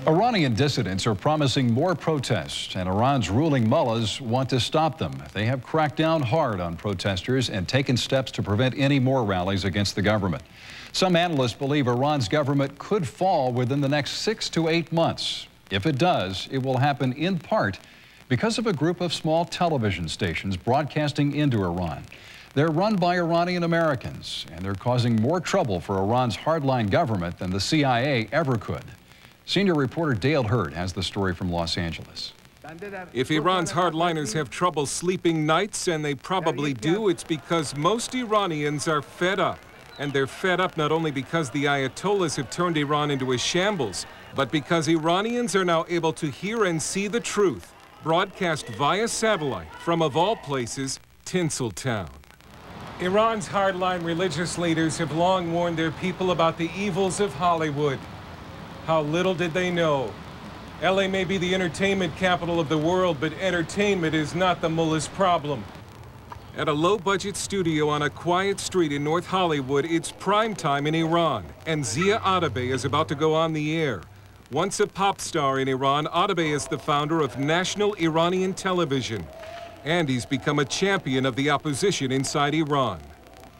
Iranian dissidents are promising more protests, and Iran's ruling mullahs want to stop them. They have cracked down hard on protesters and taken steps to prevent any more rallies against the government. Some analysts believe Iran's government could fall within the next 6 to 8 months. If it does, it will happen in part because of a group of small television stations broadcasting into Iran. They're run by Iranian Americans, and they're causing more trouble for Iran's hardline government than the CIA ever could. Senior reporter Dale Hurd has the story from Los Angeles. If Iran's hardliners have trouble sleeping nights, and they probably do, it's because most Iranians are fed up. And they're fed up not only because the Ayatollahs have turned Iran into a shambles, but because Iranians are now able to hear and see the truth, broadcast via satellite from, of all places, Tinseltown. Iran's hardline religious leaders have long warned their people about the evils of Hollywood. How little did they know. LA may be the entertainment capital of the world, but entertainment is not the mullah's problem. At a low-budget studio on a quiet street in North Hollywood, it's prime time in Iran, and Zia Atabay is about to go on the air. Once a pop star in Iran, Atabay is the founder of National Iranian Television, and he's become a champion of the opposition inside Iran.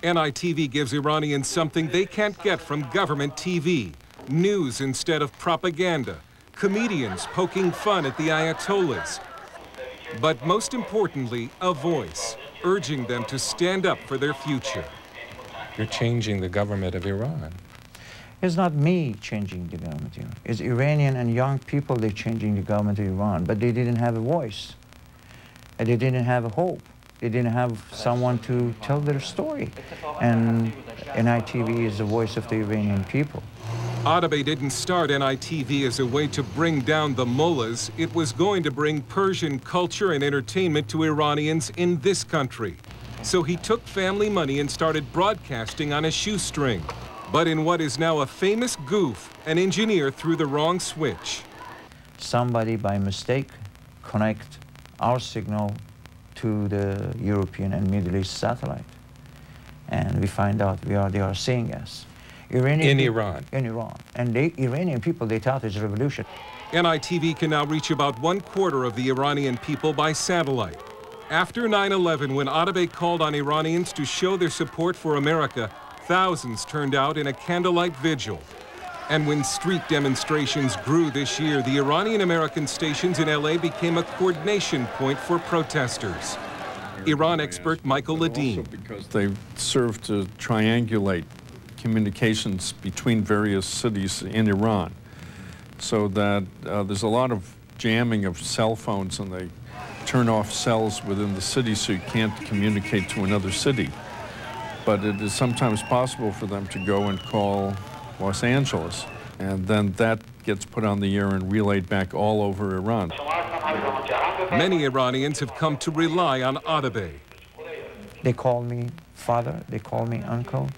NITV gives Iranians something they can't get from government TV: news instead of propaganda, comedians poking fun at the Ayatollahs, but most importantly, a voice, urging them to stand up for their future. You're changing the government of Iran. It's not me changing the government of Iran. It's Iranian and young people, they're changing the government of Iran, but they didn't have a voice. And they didn't have a hope. They didn't have someone to tell their story. And NITV is the voice of the Iranian people. Atabay didn't start NITV as a way to bring down the mullahs. It was going to bring Persian culture and entertainment to Iranians in this country. So he took family money and started broadcasting on a shoestring. But in what is now a famous goof, an engineer threw the wrong switch. Somebody by mistake connect our signal to the European and Middle East satellite. And we find out they are seeing us. In Iran. In Iran. And the Iranian people, they thought it's a revolution. NITV can now reach about 1/4 of the Iranian people by satellite. After 9/11, when Atabay called on Iranians to show their support for America, thousands turned out in a candlelight vigil. And when street demonstrations grew this year, the Iranian-American stations in LA became a coordination point for protesters. Iran expert Michael Ladine. Because they serve to triangulate communications between various cities in Iran, so that there's a lot of jamming of cell phones, and they turn off cells within the city so you can't communicate to another city. But it is sometimes possible for them to go and call Los Angeles, and then that gets put on the air and relayed back all over Iran. Many Iranians have come to rely on Atabay. They call me father, they call me uncle,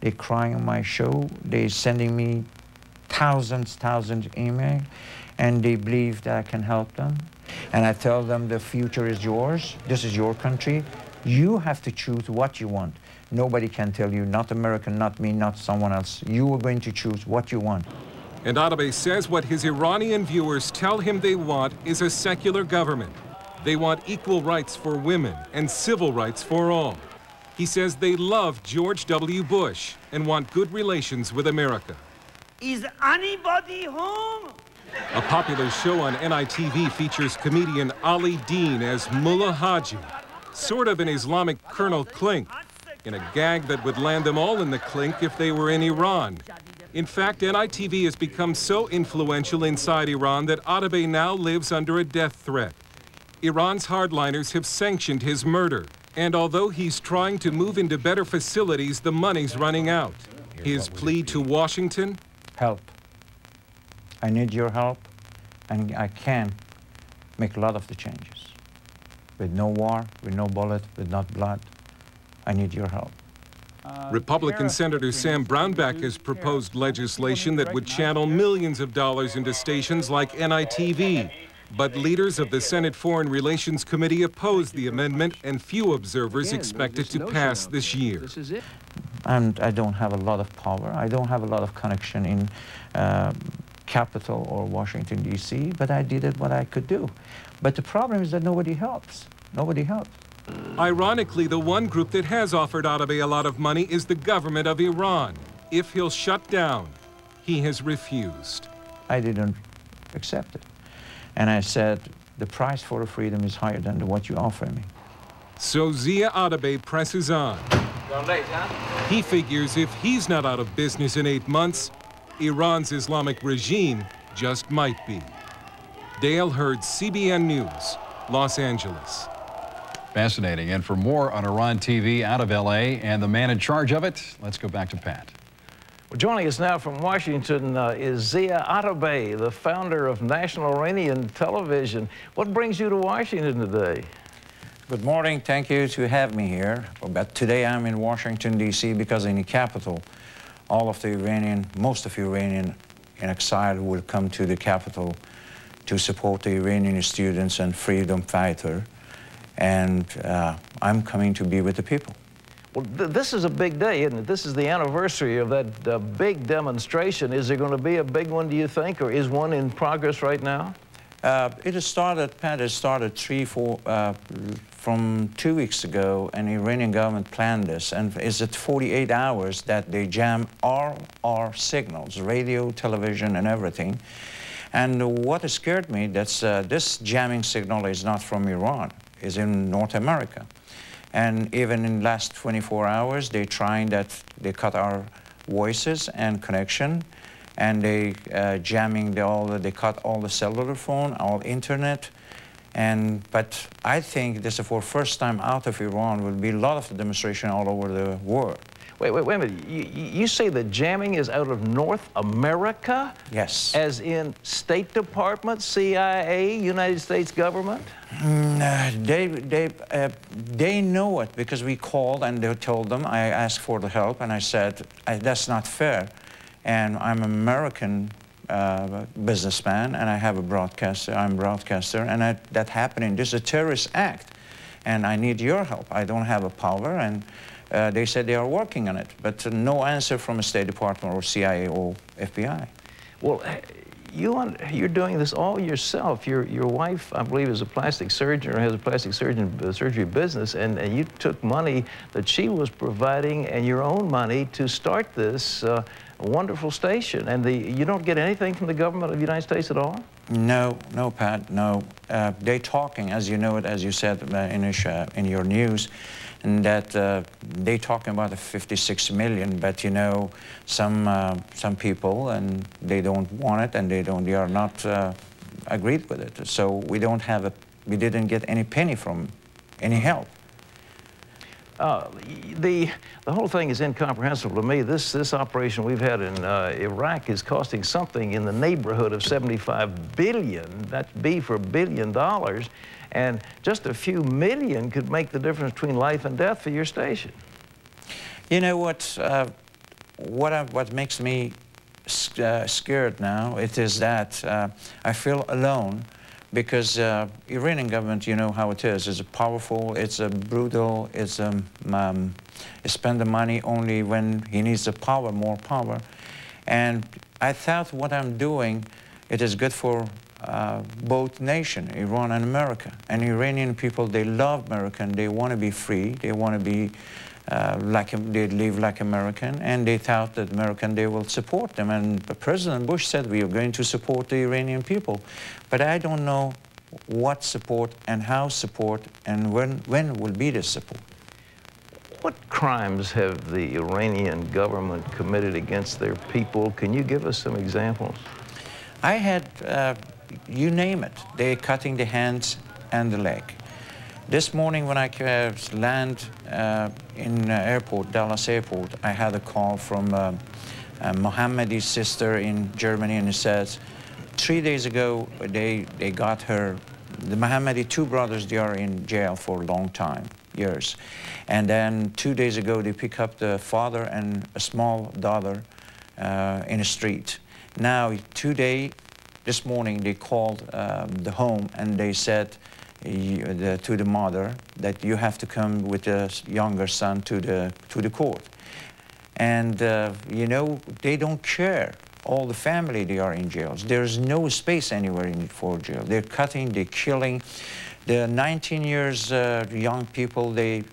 they cry on my show, they're sending me thousands emails, and they believe that I can help them. And I tell them the future is yours, this is your country, you have to choose what you want. Nobody can tell you, not American, not me, not someone else. You are going to choose what you want. And Atabay says what his Iranian viewers tell him they want is a secular government. They want equal rights for women and civil rights for all. He says they love George W. Bush and want good relations with America. Is anybody home? A popular show on NITV features comedian Ali Dean as Mullah Haji, sort of an Islamic Colonel Klink, in a gag that would land them all in the clink if they were in Iran. In fact, NITV has become so influential inside Iran that Atabay now lives under a death threat. Iran's hardliners have sanctioned his murder, and although he's trying to move into better facilities, the money's running out. His plea to Washington? Help. I need your help, and I can make a lot of the changes. With no war, with no bullet, with not blood. I need your help. Republican Senator Sam Brownback has proposed legislation that would channel millions of dollars into stations like NITV. But leaders of the Senate Foreign Relations Committee opposed the amendment, and few observers expect it to pass this year. And I don't have a lot of power. I don't have a lot of connection in capital or Washington, D.C., but I did what I could do. But the problem is that nobody helps. Nobody helps. Ironically, the one group that has offered Atabay a lot of money is the government of Iran. If he'll shut down, he has refused. I didn't accept it. And I said, the price for the freedom is higher than what you offer me. So Zia Atabay presses on. Gone late, huh? He figures if he's not out of business in 8 months, Iran's Islamic regime just might be. Dale Hurd, CBN News, Los Angeles. Fascinating. And for more on Iran TV out of L.A. and the man in charge of it, let's go back to Pat. Well, joining us now from Washington is Zia Atabay, the founder of National Iranian Television. What brings you to Washington today? Good morning. Thank you to have me here. But today I'm in Washington, D.C. because in the capital, all of the most of the Iranian in exile will come to the capital to support the Iranian students and freedom fighter. And I'm coming to be with the people. Well, this is a big day, isn't it? This is the anniversary of that big demonstration. Is there going to be a big one, do you think, or is one in progress right now? It has started, Pat, it started from 2 weeks ago, and the Iranian government planned this, and it's at 48 hours that they jam all our signals, radio, television, and everything. And what scared me, that's this jamming signal is not from Iran, it's in North America. And even in the last 24 hours, they're trying that they cut our voices and connection, and they they cut all the cellular phone, all internet. But I think this is for first time out of Iran will be a lot of the demonstration all over the world. Wait a minute. You say the jamming is out of North America? Yes. As in State Department, CIA, United States government? They know it because we called and they told them. I asked for the help and I said, that's not fair. And I'm an American businessman and I have a broadcaster. I'm a broadcaster, and that happening. This is a terrorist act, and I need your help. I don't have a power, and they said they are working on it, but no answer from the State Department or CIA or FBI. Well, you're doing this all yourself. Your wife, I believe, is a plastic surgeon or has a plastic surgery business, and you took money that she was providing and your own money to start this wonderful station. And you don't get anything from the government of the United States at all? No, Pat, no. They're talking, as you know it, as you said in your news, and that they're talking about the 56 million, but you know, some people, and they don't want it, and they are not agreed with it. So we didn't get any penny from any help. The whole thing is incomprehensible to me. This operation we've had in Iraq is costing something in the neighborhood of 75 billion. That's B for $1 billion. And just a few million could make the difference between life and death for your station. You know what makes me scared now, it is that I feel alone, because Iranian government, you know how it is. It's powerful, it's brutal, it's spend the money only when he needs the power, more power. And I thought what I'm doing, it is good for both nations, Iran and America. And Iranian people, they love America, and they want to be free, they want to be they live like American, and they thought that American, they will support them. And President Bush said we are going to support the Iranian people. But I don't know what support and how support and when will be this support. What crimes have the Iranian government committed against their people? Can you give us some examples? I had, you name it, they're cutting the hands and the leg. This morning when I land in airport, Dallas airport, I had a call from Mohammedi's sister in Germany, and it says 3 days ago they got her, the Mohammedi two brothers, they are in jail for a long time, years. And then 2 days ago they pick up the father and a small daughter in the street. Now this morning they called the home and they said to the mother that you have to come with the younger son to the court. And you know, they don't care All the family, they are in jails. There's no space anywhere for jail. They're cutting, they're killing. The 19 years young people, they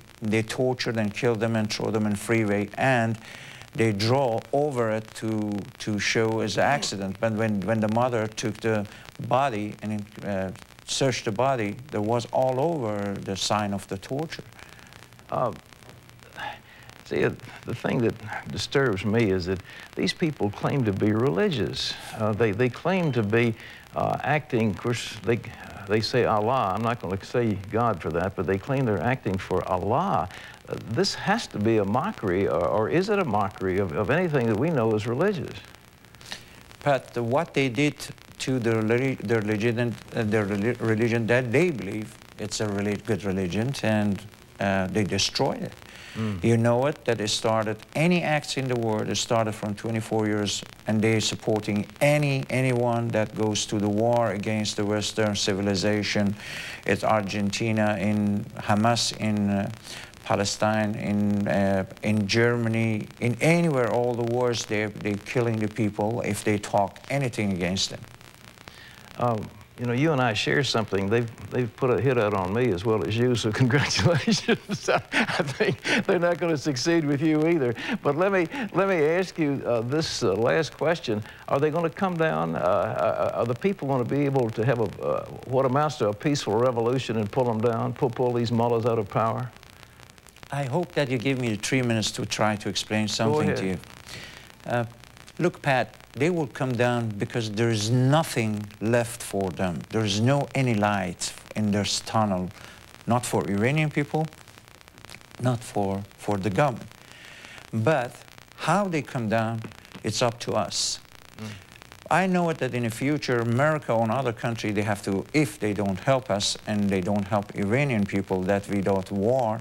tortured and killed them and throw them in freeway, and they draw over it to show as an accident. But when the mother took the body and searched the body, there was all over the sign of the torture. See, the thing that disturbs me is that these people claim to be religious. They claim to be acting, of course, they say Allah. I'm not going to say God for that, but they claim they're acting for Allah. This has to be a mockery, or is it a mockery of anything that we know is religious? But what they did to their religion that they believe it's a really good religion, and they destroyed it. You know it, that it started, any acts in the world, it started from 24 years, and they're supporting anyone that goes to the war against the Western civilization. It's Argentina, in Hamas, in Palestine, in Germany, in anywhere, all the wars, they're killing the people if they talk anything against them. You know, you and I share something. They've put a hit out on me as well as you, so congratulations. I think they're not going to succeed with you either. But let me ask you this last question. Are they going to come down? Are the people going to be able to have what amounts to a peaceful revolution and pull them down, pull these mullahs out of power? I hope that you give me 3 minutes to try to explain something to you. Look, Pat, they will come down because there is nothing left for them. There is any light in their tunnel, not for Iranian people, not for the government. But how they come down, it's up to us. I know that in the future, America or other country, they have to, if they don't help us and they don't help Iranian people, that without war,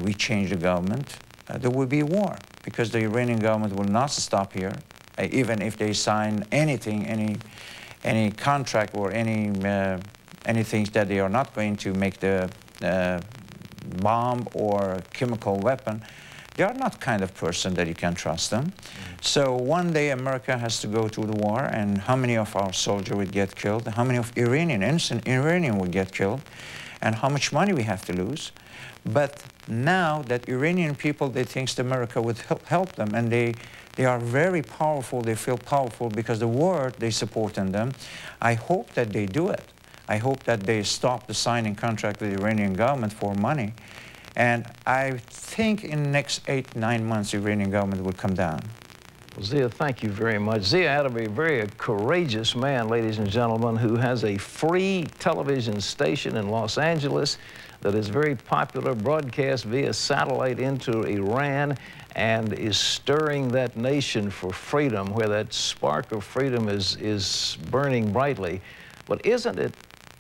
we change the government, there will be war, because the Iranian government will not stop here, even if they sign anything, any contract or anything that they are not going to make the bomb or chemical weapon. They are not kind of person that you can trust them. So one day America has to go to the war, and how many of our soldiers would get killed, how many of innocent Iranian would get killed, and how much money we have to lose. But now that Iranian people, they think America would help them, and they are very powerful, they feel powerful because the world, they support in them. I hope that they do it. I hope that they stop the signing contract with the Iranian government for money. And I think in the next 8-9 months, the Iranian government will come down. Well, Zia, thank you very much. Zia Atabay, a very courageous man, ladies and gentlemen, who has a free television station in Los Angeles that is very popular, broadcast via satellite into Iran, and is stirring that nation for freedom, where that spark of freedom is burning brightly. But isn't it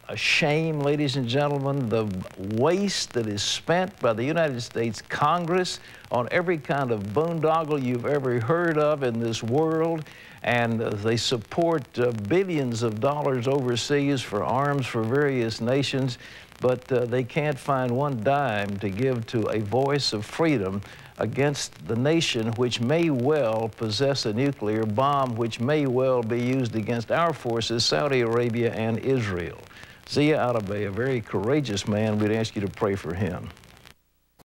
a shame, ladies and gentlemen, the waste that is spent by the United States Congress on every kind of boondoggle you've ever heard of in this world, and they support billions of dollars overseas for arms for various nations, but they can't find one dime to give to a voice of freedom against the nation which may well possess a nuclear bomb, which may well be used against our forces, Saudi Arabia and Israel. Zia Atabay, a very courageous man. We'd ask you to pray for him.